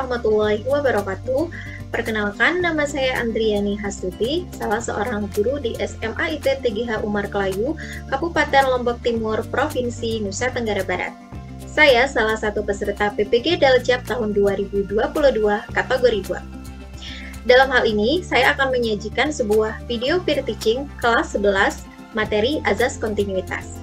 warahmatullahi wabarakatuh. Perkenalkan, nama saya Andriani Hasuti, salah seorang guru di SMA IT TGH Umar Klayu, Kabupaten Lombok Timur, Provinsi Nusa Tenggara Barat. Saya salah satu peserta PPG Daljab tahun 2022 kategori 2. Dalam hal ini, saya akan menyajikan sebuah video peer teaching kelas 11 materi azas kontinuitas.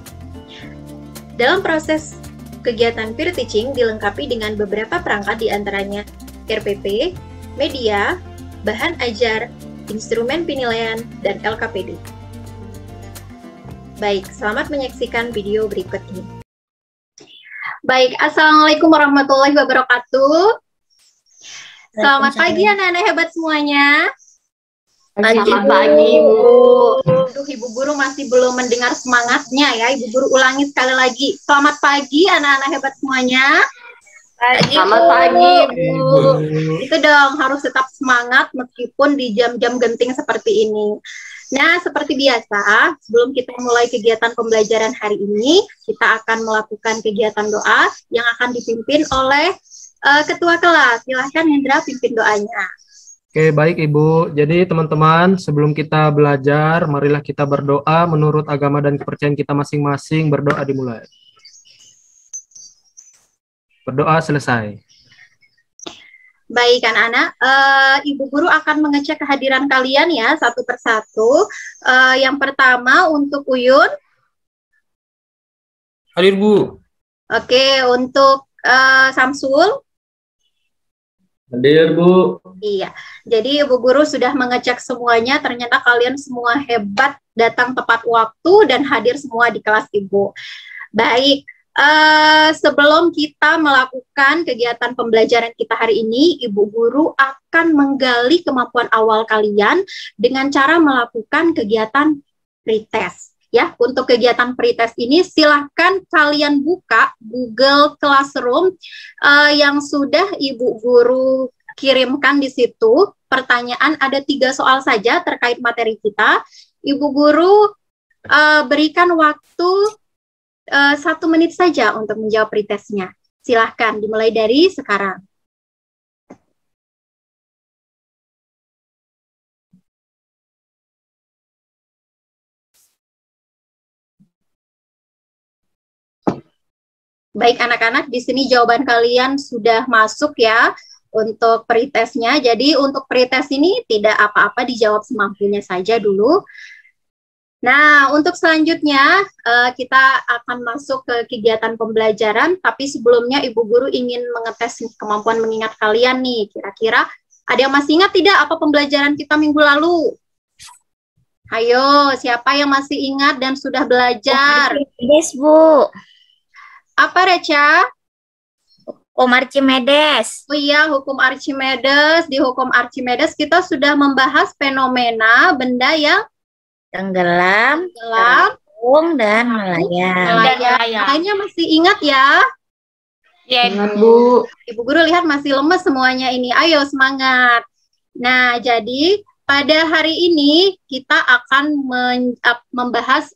Dalam proses kegiatan peer teaching dilengkapi dengan beberapa perangkat diantaranya RPP, media, bahan ajar, instrumen penilaian, dan LKPD. Baik, selamat menyaksikan video berikut ini. Baik, Assalamualaikum warahmatullahi wabarakatuh. Selamat pagi anak-anak hebat semuanya. Selamat pagi, Bu. Aduh, Ibu Guru masih belum mendengar semangatnya ya. Ibu Guru ulangi sekali lagi. Selamat pagi anak-anak hebat semuanya. Selamat pagi, Bu. Itu dong, harus tetap semangat meskipun di jam-jam genting seperti ini. Nah, seperti biasa, sebelum kita mulai kegiatan pembelajaran hari ini, kita akan melakukan kegiatan doa yang akan dipimpin oleh Ketua kelas. Silahkan Hendra pimpin doanya. Oke, baik Ibu. Jadi teman-teman, sebelum kita belajar, marilah kita berdoa menurut agama dan kepercayaan kita masing-masing. Berdoa dimulai. Berdoa selesai. Baik anak-anak, Ibu Guru akan mengecek kehadiran kalian ya, satu persatu. Yang pertama untuk Uyun. Hadir, Bu. Oke, untuk Samsul. Hadir, Bu. Iya, jadi Ibu Guru sudah mengecek semuanya, ternyata kalian semua hebat, datang tepat waktu dan hadir semua di kelas Ibu. Baik, sebelum kita melakukan kegiatan pembelajaran kita hari ini, Ibu Guru akan menggali kemampuan awal kalian dengan cara melakukan kegiatan pretest. Ya, untuk kegiatan pretest ini silahkan kalian buka Google Classroom yang sudah Ibu Guru kirimkan di situ. Pertanyaan ada 3 soal saja terkait materi kita. Ibu Guru berikan waktu 1 menit saja untuk menjawab pretestnya. Silahkan dimulai dari sekarang. Baik anak-anak, di sini jawaban kalian sudah masuk ya untuk pretestnya. Jadi untuk pretest ini tidak apa-apa, dijawab semampunya saja dulu. Nah, untuk selanjutnya kita akan masuk ke kegiatan pembelajaran, tapi sebelumnya Ibu Guru ingin mengetes kemampuan mengingat kalian nih. Kira-kira ada yang masih ingat tidak apa pembelajaran kita minggu lalu? Ayo, siapa yang masih ingat dan sudah belajar? Yes, Bu. Apa, Reca? Hukum Archimedes. Oh iya, hukum Archimedes. Di hukum Archimedes kita sudah membahas fenomena benda yang Tenggelam, terapung, dan melayang. Lainnya masih ingat ya? Ya, Ingat, Bu. Ibu Guru lihat masih lemes semuanya ini. Ayo semangat. Nah, jadi pada hari ini kita akan membahas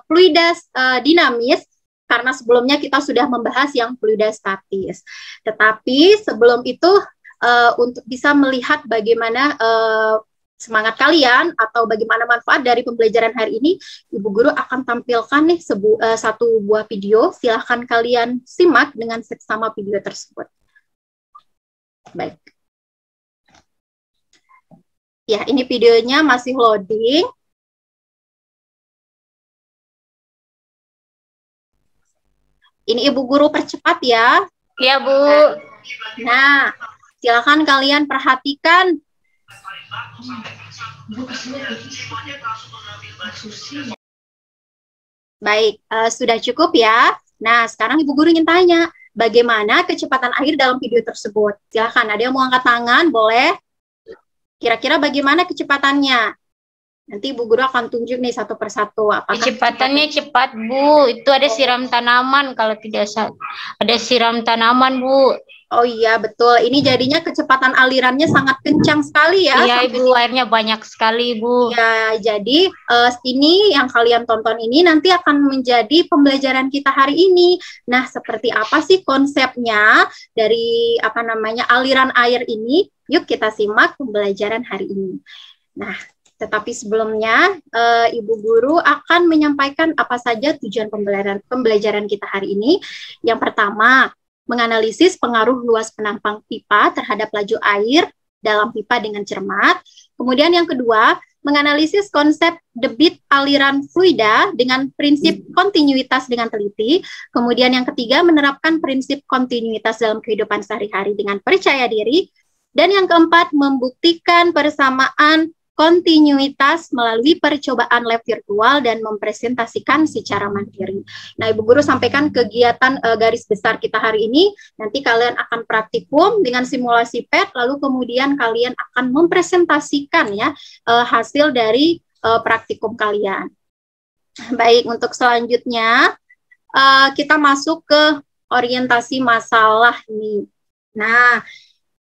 fluida dinamis. Karena sebelumnya kita sudah membahas yang fluida statis. Tetapi sebelum itu untuk bisa melihat bagaimana semangat kalian atau bagaimana manfaat dari pembelajaran hari ini, Ibu Guru akan tampilkan nih satu buah video. Silahkan kalian simak dengan seksama video tersebut. Baik. Ya, ini videonya masih loading. Ini Ibu Guru percepat ya. Ya, Bu. Nah, silakan kalian perhatikan. Baik, sudah cukup ya. Nah, sekarang Ibu Guru ingin tanya, bagaimana kecepatan air dalam video tersebut? Silakan, ada yang mau angkat tangan, boleh? Kira-kira bagaimana kecepatannya? Nanti Ibu Guru akan tunjuk nih satu persatu. Kecepatannya cepat, Bu. Itu ada siram tanaman. Kalau tidak ada siram tanaman, Bu. Oh iya, betul. Ini jadinya kecepatan alirannya sangat kencang sekali ya. Iya, Ibu, airnya banyak sekali, Ibu. Ya, jadi ini yang kalian tonton ini nanti akan menjadi pembelajaran kita hari ini. Nah, seperti apa sih konsepnya dari aliran air ini? Yuk kita simak pembelajaran hari ini. Nah, tetapi sebelumnya Ibu Guru akan menyampaikan apa saja tujuan pembelajaran kita hari ini. Yang pertama, menganalisis pengaruh luas penampang pipa terhadap laju air dalam pipa dengan cermat. Kemudian yang kedua, menganalisis konsep debit aliran fluida dengan prinsip kontinuitas dengan teliti. Kemudian yang ketiga, menerapkan prinsip kontinuitas dalam kehidupan sehari-hari dengan percaya diri. Dan yang keempat, membuktikan persamaan kontinuitas melalui percobaan lab virtual dan mempresentasikan secara mandiri. Nah, Ibu Guru sampaikan kegiatan garis besar kita hari ini. Nanti kalian akan praktikum dengan simulasi PET, lalu kemudian kalian akan mempresentasikan ya hasil dari praktikum kalian. Baik, untuk selanjutnya kita masuk ke orientasi masalah nih. Nah,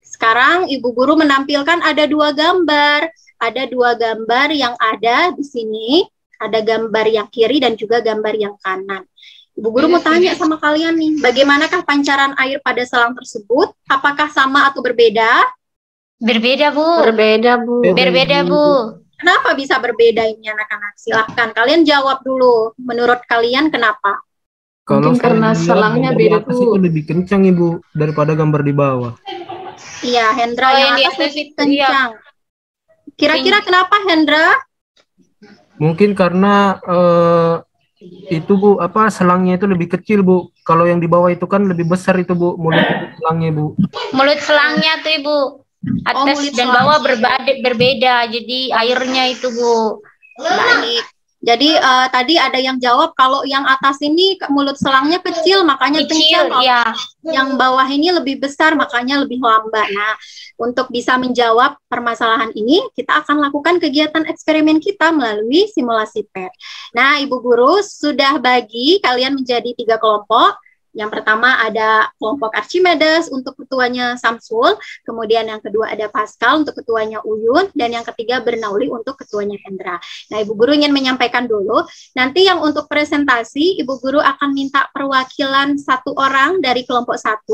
sekarang Ibu Guru menampilkan ada dua gambar. Ada dua gambar yang ada di sini, ada gambar yang kiri dan juga gambar yang kanan. Ibu Guru mau tanya sama kalian nih, bagaimanakah pancaran air pada selang tersebut? Apakah sama atau berbeda? Berbeda, Bu. Berbeda, Bu. Berbeda, Bu. Kenapa bisa berbeda ini anak-anak? Silahkan, kalian jawab dulu. Menurut kalian kenapa? Mungkin karena selangnya beda, Bu. Itu lebih kencang, Ibu, daripada gambar di bawah. Iya, Hendra yang atas lebih kencang. Kira-kira kenapa, Hendra? Mungkin karena itu, Bu, selangnya itu lebih kecil, Bu. Kalau yang di bawah itu kan lebih besar itu, Bu, mulut selangnya, Bu. Mulut selangnya tuh, Ibu. Atas dan bawah berbeda. Jadi airnya itu, Bu. Baik. Jadi tadi ada yang jawab kalau yang atas ini mulut selangnya kecil, makanya kencang. Ya. Yang bawah ini lebih besar, makanya lebih lambat. Nah, untuk bisa menjawab permasalahan ini, kita akan lakukan kegiatan eksperimen kita melalui simulasi PET. Nah, Ibu Guru sudah bagi kalian menjadi 3 kelompok. Yang pertama ada kelompok Archimedes untuk ketuanya Samsul, kemudian yang kedua ada Pascal untuk ketuanya Uyun, dan yang ketiga Bernauli untuk ketuanya Hendra. Nah, Ibu Guru ingin menyampaikan dulu, nanti yang untuk presentasi, Ibu Guru akan minta perwakilan 1 orang dari kelompok 1,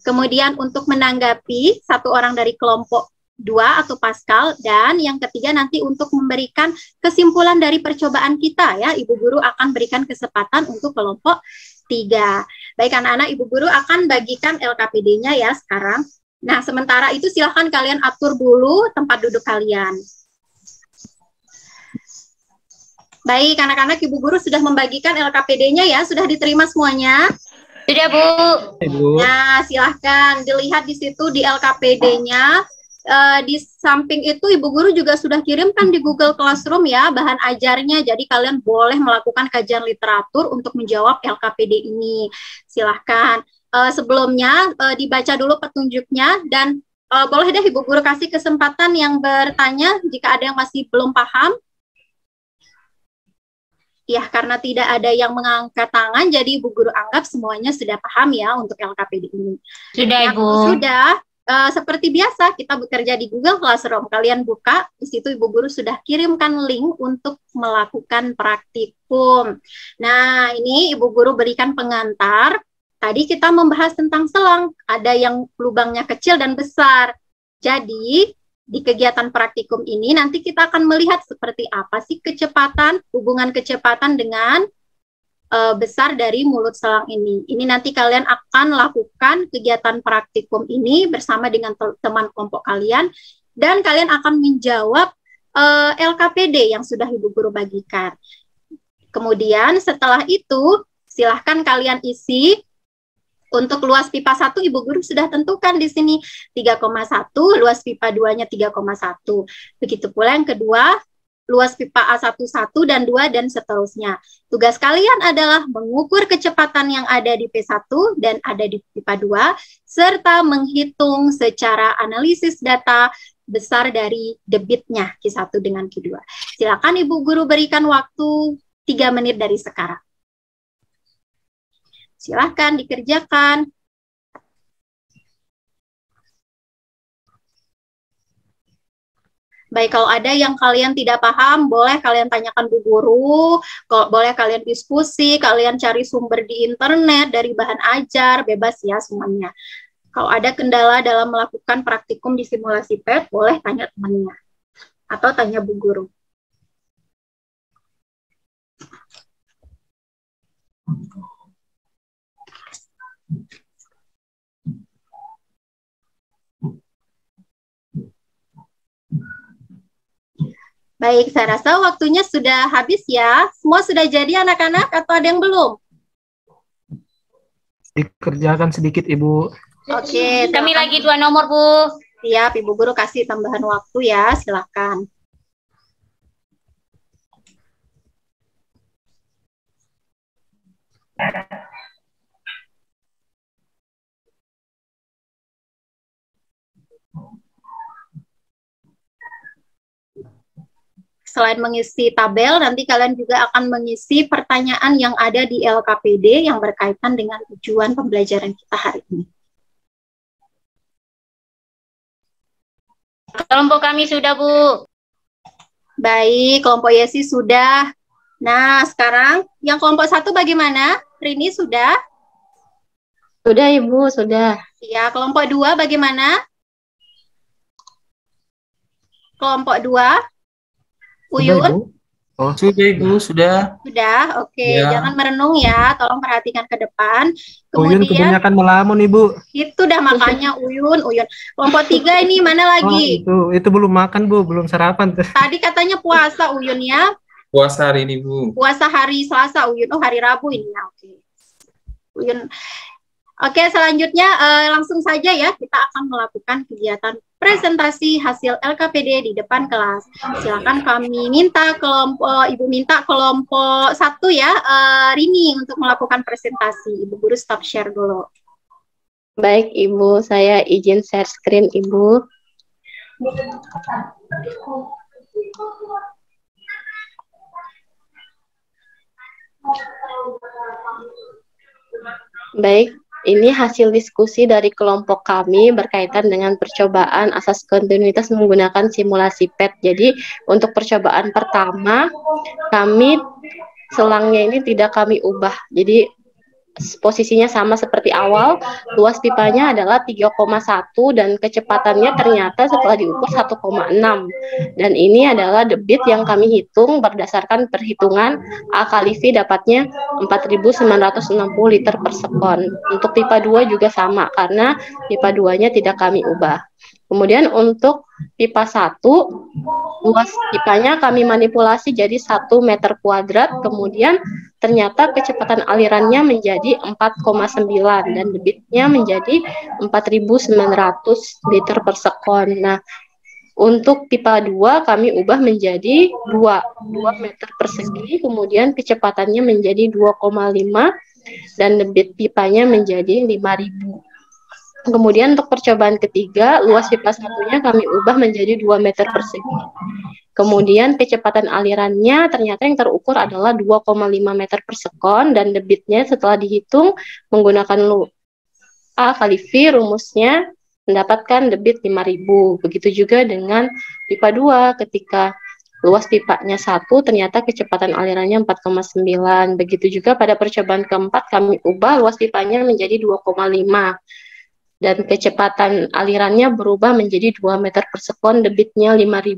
kemudian untuk menanggapi 1 orang dari kelompok 2 atau Pascal, dan yang ketiga nanti untuk memberikan kesimpulan dari percobaan kita ya, Ibu Guru akan berikan kesempatan untuk kelompok 3. Baik anak-anak, Ibu Guru akan bagikan LKPD-nya ya sekarang. Nah, sementara itu silahkan kalian atur dulu tempat duduk kalian. Baik anak-anak, Ibu Guru sudah membagikan LKPD-nya ya, sudah diterima semuanya? Sudah, Bu. Nah, silahkan dilihat di situ di LKPD-nya. Di samping itu Ibu Guru juga sudah kirimkan di Google Classroom ya bahan ajarnya, jadi kalian boleh melakukan kajian literatur untuk menjawab LKPD ini. Silahkan sebelumnya dibaca dulu petunjuknya dan boleh deh Ibu Guru kasih kesempatan yang bertanya jika ada yang masih belum paham. Ya, karena tidak ada yang mengangkat tangan, jadi Ibu Guru anggap semuanya sudah paham ya untuk LKPD ini. Sudah, Ibu. Sudah. Seperti biasa kita bekerja di Google Classroom, kalian buka, di situ Ibu Guru sudah kirimkan link untuk melakukan praktikum. Nah, ini Ibu Guru berikan pengantar. Tadi kita membahas tentang selang, ada yang lubangnya kecil dan besar. Jadi, di kegiatan praktikum ini nanti kita akan melihat seperti apa sih kecepatan, hubungan kecepatan dengan besar dari mulut selang ini. Ini nanti kalian akan lakukan kegiatan praktikum ini bersama dengan teman kelompok kalian dan kalian akan menjawab LKPD yang sudah Ibu Guru bagikan. Kemudian setelah itu silahkan kalian isi. Untuk luas pipa 1 Ibu Guru sudah tentukan di sini 3,1, luas pipa 2-nya 3,1. Begitu pula yang kedua, luas pipa A1, 1 dan 2 dan seterusnya. Tugas kalian adalah mengukur kecepatan yang ada di P1 dan ada di pipa 2 serta menghitung secara analisis data besar dari debitnya Q1 dengan Q2. Silakan Ibu Guru berikan waktu 3 menit dari sekarang. Silakan dikerjakan. Baik, kalau ada yang kalian tidak paham, boleh kalian tanyakan Bu Guru, boleh kalian diskusi, kalian cari sumber di internet, dari bahan ajar, bebas ya semuanya. Kalau ada kendala dalam melakukan praktikum di simulasi PET, boleh tanya temannya, atau tanya Bu Guru. Baik, saya rasa waktunya sudah habis ya. Semua sudah jadi anak-anak atau ada yang belum? Dikerjakan sedikit, Ibu. Oke, Kami lagi 2 nomor, Bu. Siap, Ibu Guru kasih tambahan waktu ya, silakan. Selain mengisi tabel, nanti kalian juga akan mengisi pertanyaan yang ada di LKPD yang berkaitan dengan tujuan pembelajaran kita hari ini. Kelompok kami sudah, Bu. Baik, kelompok Yesi sudah. Nah, sekarang yang kelompok 1 bagaimana? Rini sudah? Sudah, Ibu, sudah. Ya, kelompok 2 bagaimana? Kelompok 2? Uyun? Sudah, Ibu. Oh, Sudah, Ibu, sudah. Sudah, oke. Ya. Jangan merenung ya, tolong perhatikan ke depan. Uyun Kemudian, kebanyakan melamun, Ibu. itu udah makanya Uyun. Kelompok 3 ini mana lagi? Itu belum makan, Bu, belum sarapan. Tadi katanya puasa Uyun ya. Puasa hari ini, Bu. Puasa hari Selasa Uyun. Oh, hari Rabu ini ya. Oke. Uyun. Oke, selanjutnya langsung saja ya, kita akan melakukan kegiatan presentasi hasil LKPD di depan kelas. Silakan kami minta Ibu minta kelompok 1 ya, Rini untuk melakukan presentasi. Ibu Guru stop share dulu. Baik, Ibu, saya izin share screen, Ibu. Baik, ini hasil diskusi dari kelompok kami berkaitan dengan percobaan asas kontinuitas menggunakan simulasi PET. Jadi, untuk percobaan pertama, kami selangnya ini tidak kami ubah. Jadi, posisinya sama seperti awal, luas pipanya adalah 3,1 dan kecepatannya ternyata setelah diukur 1,6. Dan ini adalah debit yang kami hitung berdasarkan perhitungan A kali V dapatnya 4.960 liter per sekon. Untuk pipa 2 juga sama karena pipa 2-nya tidak kami ubah. Kemudian untuk pipa 1, luas pipanya kami manipulasi jadi 1 meter kuadrat, kemudian ternyata kecepatan alirannya menjadi 4,9 dan debitnya menjadi 4.900 liter per sekon. Nah, untuk pipa 2 kami ubah menjadi 2 meter persegi, kemudian kecepatannya menjadi 2,5 dan debit pipanya menjadi 5.000. Kemudian untuk percobaan ketiga, luas pipa satunya kami ubah menjadi 2 meter persegi. Kemudian kecepatan alirannya ternyata yang terukur adalah 2,5 meter per sekon dan debitnya setelah dihitung menggunakan A kali V rumusnya mendapatkan debit 5.000. Begitu juga dengan pipa 2 ketika luas pipanya 1 ternyata kecepatan alirannya 4,9. Begitu juga pada percobaan keempat kami ubah luas pipanya menjadi 2,5. Dan kecepatan alirannya berubah menjadi 2 meter per sekon, debitnya 5.000.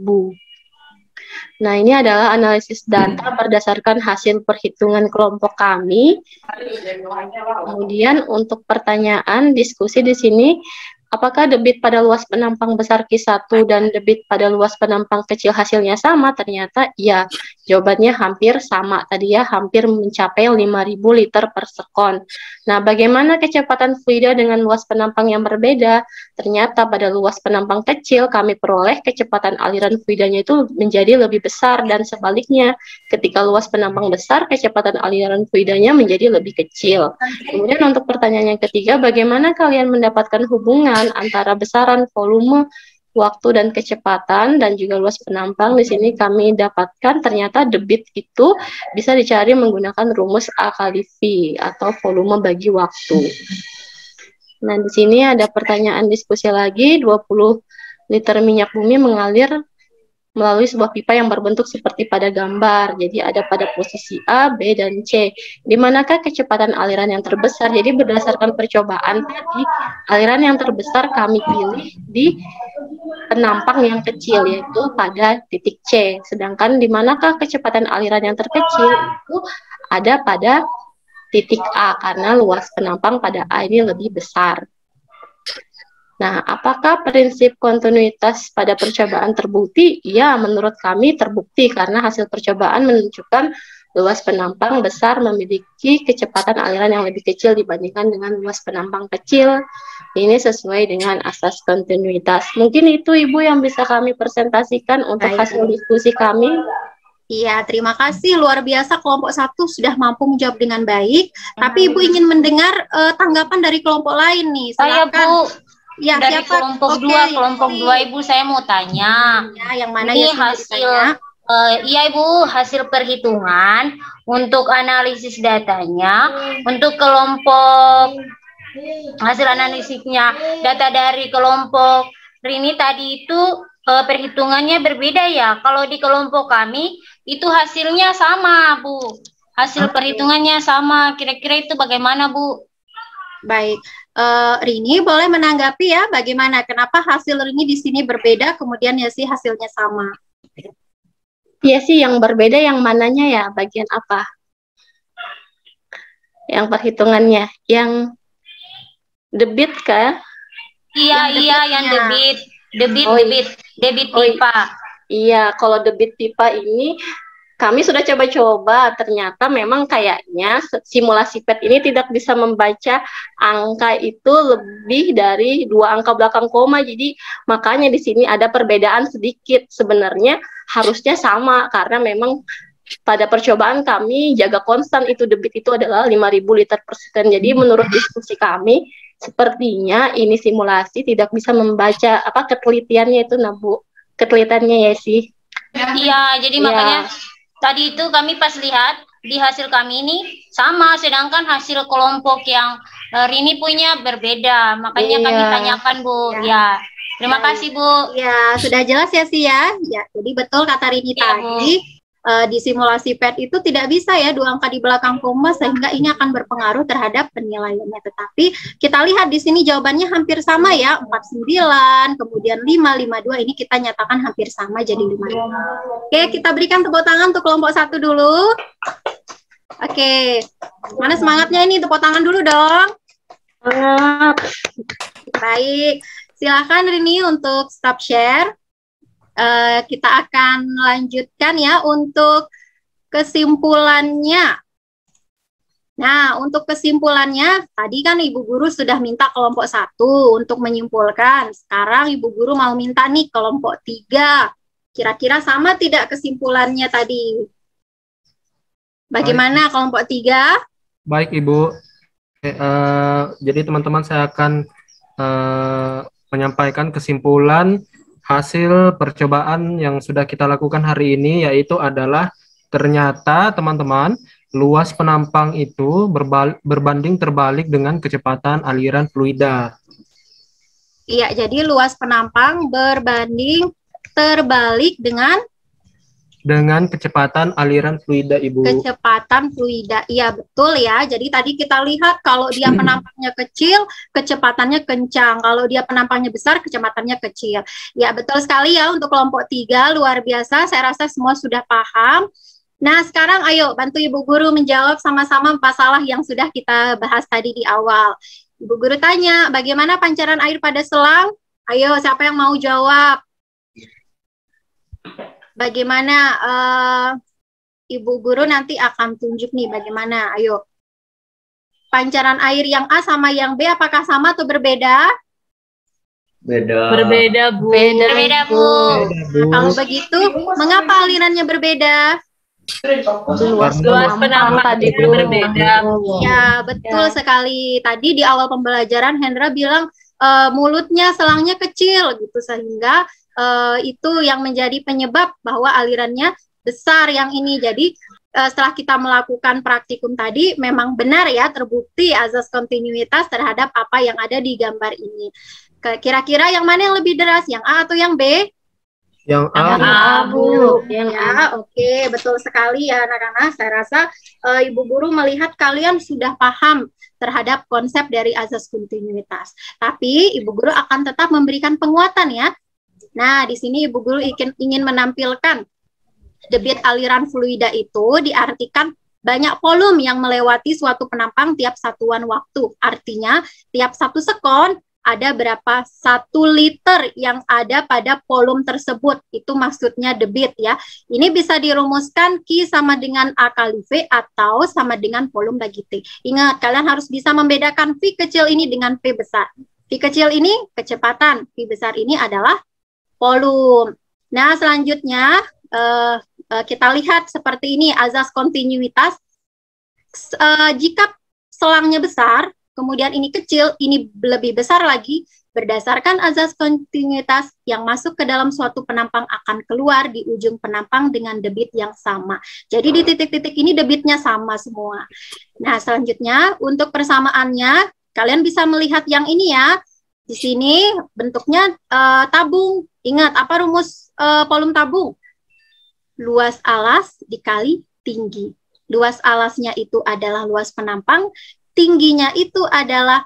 Nah, ini adalah analisis data berdasarkan hasil perhitungan kelompok kami. Kemudian untuk pertanyaan diskusi di sini, apakah debit pada luas penampang besar Q1 dan debit pada luas penampang kecil hasilnya sama? Ternyata iya, jawabannya hampir sama. Tadi ya, hampir mencapai 5.000 liter per sekon. Nah, bagaimana kecepatan fluida dengan luas penampang yang berbeda? Ternyata pada luas penampang kecil kami peroleh kecepatan aliran fluidanya itu menjadi lebih besar dan sebaliknya ketika luas penampang besar kecepatan aliran fluidanya menjadi lebih kecil. Kemudian untuk pertanyaan yang ketiga, bagaimana kalian mendapatkan hubungan antara besaran volume, waktu dan kecepatan dan juga luas penampang? Di sini kami dapatkan ternyata debit itu bisa dicari menggunakan rumus A kali V atau volume bagi waktu. Nah, di sini ada pertanyaan diskusi lagi, 20 liter minyak bumi mengalir melalui sebuah pipa yang berbentuk seperti pada gambar. Jadi ada pada posisi A, B, dan C. Di manakah kecepatan aliran yang terbesar? Jadi berdasarkan percobaan tadi, aliran yang terbesar kami pilih di penampang yang kecil, yaitu pada titik C. Sedangkan di manakah kecepatan aliran yang terkecil? Itu ada pada titik A, karena luas penampang pada A ini lebih besar. Nah, apakah prinsip kontinuitas pada percobaan terbukti? Ya, menurut kami terbukti karena hasil percobaan menunjukkan luas penampang besar memiliki kecepatan aliran yang lebih kecil dibandingkan dengan luas penampang kecil. Ini sesuai dengan asas kontinuitas. Mungkin itu Ibu yang bisa kami presentasikan untuk hasil diskusi kami. Iya, terima kasih. Luar biasa kelompok 1 sudah mampu menjawab dengan baik. Tapi Ibu ingin mendengar tanggapan dari kelompok lain nih. Saya Bu. Ya, dari siapa? kelompok 2 Ibu saya mau tanya. Ya, yang mana ini ya hasil iya Ibu, hasil perhitungan untuk analisis datanya untuk kelompok hasil analisisnya data dari kelompok Rini tadi itu perhitungannya berbeda ya. Kalau di kelompok kami itu hasilnya sama, Bu. Hasil perhitungannya sama. Kira-kira itu bagaimana, Bu? Baik. Rini boleh menanggapi ya bagaimana kenapa hasil Rini di sini berbeda kemudian ya sih hasilnya sama. Iya sih, yang berbeda yang mananya ya, bagian apa? Yang perhitungannya, yang debit kah? Iya, yang debit pipa. Iya, kalau debit pipa ini kami sudah coba-coba, ternyata memang kayaknya simulasi PET ini tidak bisa membaca angka itu lebih dari 2 angka belakang koma. Jadi makanya di sini ada perbedaan sedikit. Sebenarnya harusnya sama karena memang pada percobaan kami jaga konstan itu debit itu adalah 5.000 liter per second. Jadi menurut diskusi kami sepertinya ini simulasi tidak bisa membaca ketelitiannya itu, nah Bu. Ketelitiannya ya sih. Iya, jadi makanya tadi itu kami pas lihat di hasil kami ini sama, sedangkan hasil kelompok yang Rini punya berbeda. Makanya kami tanyakan, Bu. Ya. Terima kasih, Bu. Ya, sudah jelas ya sih ya. Ya, jadi betul kata Rini tadi. Di simulasi PET itu tidak bisa ya 2 angka di belakang koma sehingga ini akan berpengaruh terhadap penilaiannya. Tetapi kita lihat di sini jawabannya hampir sama ya, 49, kemudian 552 ini kita nyatakan hampir sama jadi 5. Oke, kita berikan tepuk tangan untuk kelompok 1 dulu. Oke. Mana semangatnya ini? Tepuk tangan dulu dong. Baik. Silakan Rini untuk stop share. Kita akan lanjutkan ya untuk kesimpulannya. Nah, untuk kesimpulannya, tadi kan Ibu Guru sudah minta kelompok 1 untuk menyimpulkan. Sekarang Ibu Guru mau minta nih kelompok 3. Kira-kira sama tidak kesimpulannya tadi? Bagaimana kelompok 3? Baik, Ibu. Jadi teman-teman saya akan menyampaikan kesimpulan hasil percobaan yang sudah kita lakukan hari ini, yaitu adalah ternyata teman-teman luas penampang itu berbanding terbalik dengan kecepatan aliran fluida. Iya, jadi luas penampang berbanding terbalik dengan kecepatan aliran fluida, Ibu. Kecepatan fluida, iya betul ya. Jadi tadi kita lihat kalau dia penampangnya kecil, kecepatannya kencang. Kalau dia penampangnya besar, kecepatannya kecil. Ya betul sekali ya untuk kelompok 3, luar biasa. Saya rasa semua sudah paham. Nah sekarang ayo bantu Ibu Guru menjawab sama-sama masalah yang sudah kita bahas tadi di awal. Ibu Guru tanya, bagaimana pancaran air pada selang? Ayo, siapa yang mau jawab? Bagaimana Ibu Guru nanti akan tunjuk nih bagaimana, ayo. Pancaran air yang A sama yang B apakah sama atau berbeda? Berbeda, Bu. Berbeda, Bu. Kalau begitu, mengapa alirannya berbeda? Luas penampang tadi berbeda. Ya, betul sekali. Tadi di awal pembelajaran Hendra bilang mulutnya selangnya kecil gitu sehingga itu yang menjadi penyebab bahwa alirannya besar yang ini. Jadi setelah kita melakukan praktikum tadi memang benar ya terbukti azas kontinuitas terhadap apa yang ada di gambar ini. Kira-kira yang mana yang lebih deras, yang A atau yang B? Yang A. Yang A, Bu. Yang A. Ya, oke, betul sekali ya anak-anak. Saya rasa Ibu Guru melihat kalian sudah paham terhadap konsep dari azas kontinuitas. Tapi Ibu Guru akan tetap memberikan penguatan ya. Nah, di sini Ibu Guru ingin menampilkan debit aliran fluida itu diartikan banyak volume yang melewati suatu penampang tiap satuan waktu. Artinya, tiap 1 sekon ada berapa 1 liter yang ada pada volume tersebut. Itu maksudnya debit ya. Ini bisa dirumuskan Q sama dengan A kali V atau sama dengan volume bagi T. Ingat, kalian harus bisa membedakan V kecil ini dengan V besar. V kecil ini kecepatan, V besar ini adalah volume. Nah, selanjutnya kita lihat seperti ini azas kontinuitas. Jika selangnya besar, kemudian ini kecil, ini lebih besar lagi, berdasarkan azas kontinuitas yang masuk ke dalam suatu penampang akan keluar di ujung penampang dengan debit yang sama. Jadi di titik-titik ini debitnya sama semua. Nah, selanjutnya untuk persamaannya, kalian bisa melihat yang ini ya. Di sini bentuknya tabung. Ingat, apa rumus volume tabung? Luas alas dikali tinggi. Luas alasnya itu adalah luas penampang, tingginya itu adalah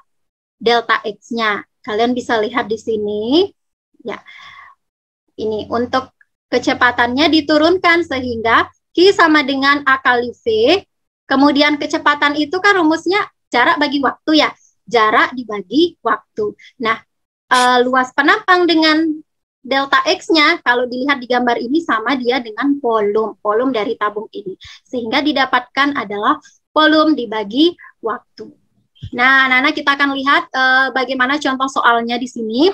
delta X-nya. Kalian bisa lihat di sini. Ya. Ini untuk kecepatannya diturunkan sehingga Q sama dengan A kali V. Kemudian kecepatan itu kan rumusnya jarak bagi waktu ya. Jarak dibagi waktu. Nah, luas penampang dengan delta X-nya, kalau dilihat di gambar ini sama dia dengan volume dari tabung ini. Sehingga didapatkan adalah volume dibagi waktu. Nah, anak-anak kita akan lihat bagaimana contoh soalnya di sini.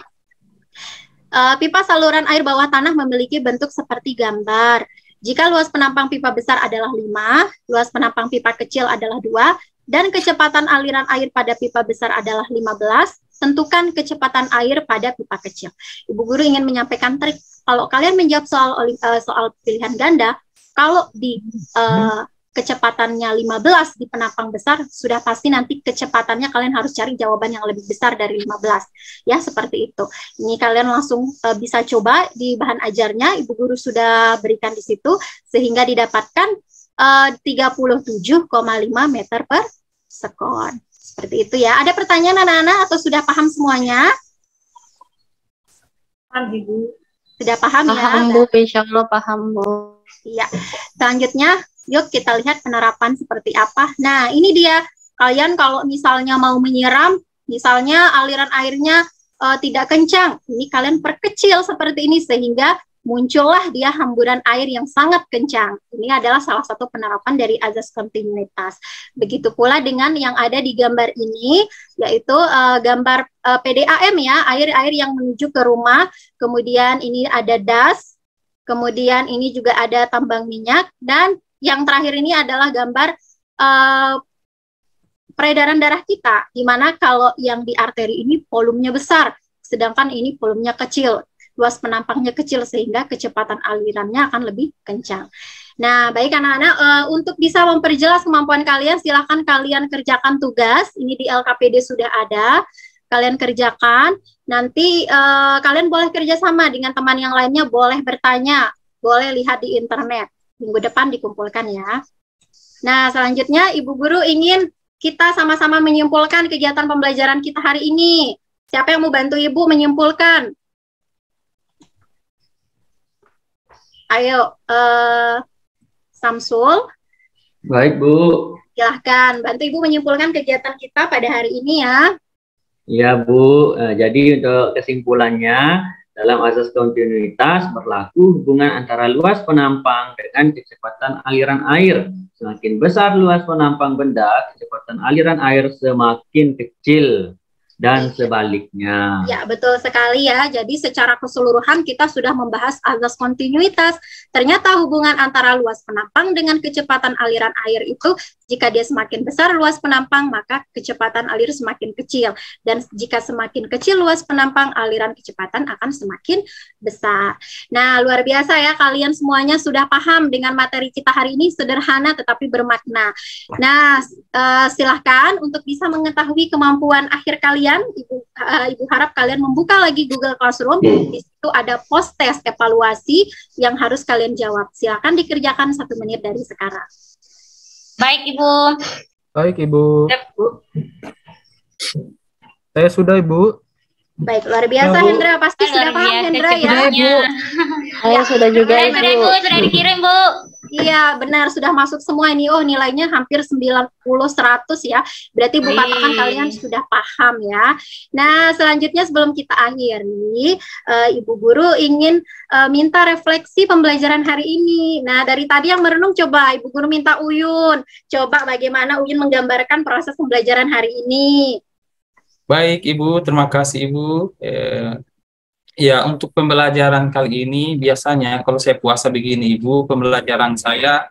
Pipa saluran air bawah tanah memiliki bentuk seperti gambar. Jika luas penampang pipa besar adalah 5, luas penampang pipa kecil adalah 2, dan kecepatan aliran air pada pipa besar adalah 15, tentukan kecepatan air pada pipa kecil. Ibu Guru ingin menyampaikan trik. Kalau kalian menjawab soal pilihan ganda, kalau di kecepatannya 15 di penampang besar, sudah pasti nanti kecepatannya kalian harus cari jawaban yang lebih besar dari 15. Ya, seperti itu. Ini kalian langsung bisa coba di bahan ajarnya, Ibu Guru sudah berikan di situ, sehingga didapatkan 37,5 meter per sekon. Seperti itu ya. Ada pertanyaan anak-anak atau sudah paham semuanya? Paham, Ibu. Sudah paham ya? Paham, Bu. Insya Allah paham, Bu. Iya. Selanjutnya, yuk kita lihat penerapan seperti apa. Nah, ini dia. Kalian kalau misalnya mau menyiram, misalnya aliran airnya tidak kencang, ini kalian perkecil seperti ini sehingga muncullah dia hamburan air yang sangat kencang. Ini adalah salah satu penerapan dari azas kontinuitas. Begitu pula dengan yang ada di gambar ini, yaitu gambar PDAM ya, air-air yang menuju ke rumah. Kemudian ini ada das, kemudian ini juga ada tambang minyak, dan yang terakhir ini adalah gambar peredaran darah kita, di mana kalau yang di arteri ini volumenya besar, sedangkan ini volumenya kecil. Luas penampangnya kecil sehingga kecepatan alirannya akan lebih kencang. Nah, baik anak-anak, untuk bisa memperjelas kemampuan kalian, silahkan kalian kerjakan tugas. Ini di LKPD sudah ada, kalian kerjakan. Nanti kalian boleh kerjasama dengan teman yang lainnya, boleh bertanya, boleh lihat di internet. Minggu depan dikumpulkan ya. Nah, selanjutnya Ibu Guru ingin kita sama-sama menyimpulkan kegiatan pembelajaran kita hari ini. Siapa yang mau bantu Ibu menyimpulkan? Ayo, Samsul. Baik, Bu. Silahkan, bantu Ibu menyimpulkan kegiatan kita pada hari ini ya. Ya, Bu. Jadi untuk kesimpulannya, dalam azas kontinuitas berlaku hubungan antara luas penampang dengan kecepatan aliran air. Semakin besar luas penampang benda, kecepatan aliran air semakin kecil. Dan sebaliknya. Ya, betul sekali ya. Jadi secara keseluruhan kita sudah membahas azas kontinuitas. Ternyata hubungan antara luas penampang dengan kecepatan aliran air itu, jika dia semakin besar luas penampang, maka kecepatan alir semakin kecil. Dan jika semakin kecil luas penampang, aliran kecepatan akan semakin besar. Nah, luar biasa ya, kalian semuanya sudah paham dengan materi kita hari ini, sederhana tetapi bermakna. Nah, silahkan untuk bisa mengetahui kemampuan akhir kalian kalian, Ibu harap kalian membuka lagi Google Classroom. Di situ ada post test evaluasi yang harus kalian jawab. Silakan dikerjakan 1 menit dari sekarang. Baik, Ibu. Baik, Ibu. Saya sudah, Ibu. Baik, luar biasa, Hendra. Pasti sudah paham, Hendra, ya? Saya sudah juga, Ibu. Sudah dikirim, Bu. Iya, benar. Sudah masuk semua ini. Oh, nilainya hampir 90-100 ya. Berarti Bu katakan kalian sudah paham ya. Nah, selanjutnya sebelum kita akhiri, Ibu Guru ingin minta refleksi pembelajaran hari ini. Nah, dari tadi yang merenung coba Ibu Guru minta Uyun. Coba bagaimana Uyun menggambarkan proses pembelajaran hari ini. Baik, Ibu. Terima kasih, Ibu. Ya, untuk pembelajaran kali ini biasanya kalau saya puasa begini, Ibu, pembelajaran saya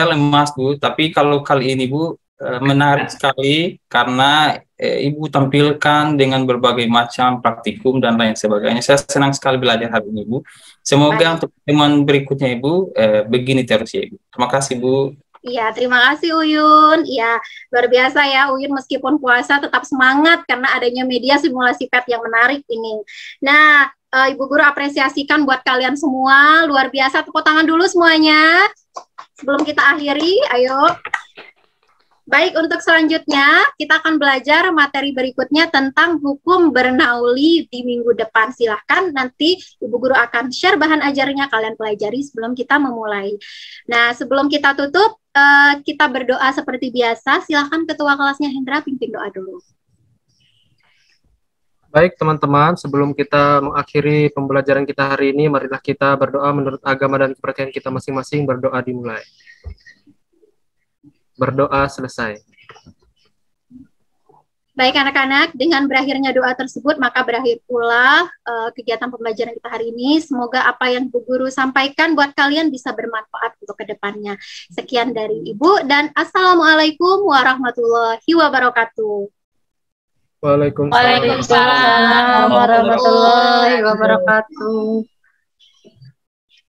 lemas, Bu. Tapi kalau kali ini, Bu, menarik sekali karena Ibu tampilkan dengan berbagai macam praktikum dan lain sebagainya. Saya senang sekali belajar hari ini, Bu. Semoga untuk teman berikutnya, Ibu, begini terus ya, Ibu. Terima kasih, Bu. Iya, terima kasih Uyun. Iya, luar biasa ya Uyun meskipun puasa tetap semangat karena adanya media simulasi PET yang menarik ini. Nah, Ibu Guru apresiasikan buat kalian semua, luar biasa. Tepuk tangan dulu semuanya. Sebelum kita akhiri, ayo. Baik, untuk selanjutnya kita akan belajar materi berikutnya tentang hukum bernauli di minggu depan. Silahkan nanti Ibu Guru akan share bahan ajarnya kalian pelajari sebelum kita memulai. Nah, sebelum kita tutup, kita berdoa seperti biasa. Silahkan Ketua kelasnya Hendra pimpin doa dulu. Baik teman-teman, sebelum kita mengakhiri pembelajaran kita hari ini, marilah kita berdoa menurut agama dan kepercayaan kita masing-masing. Berdoa dimulai. Berdoa selesai. Baik anak-anak, dengan berakhirnya doa tersebut, maka berakhir pula kegiatan pembelajaran kita hari ini. Semoga apa yang Bu Guru sampaikan buat kalian bisa bermanfaat untuk kedepannya. Sekian dari Ibu, dan Assalamualaikum warahmatullahi wabarakatuh. Waalaikumsalam Waalaikumsalam warahmatullahi wabarakatuh.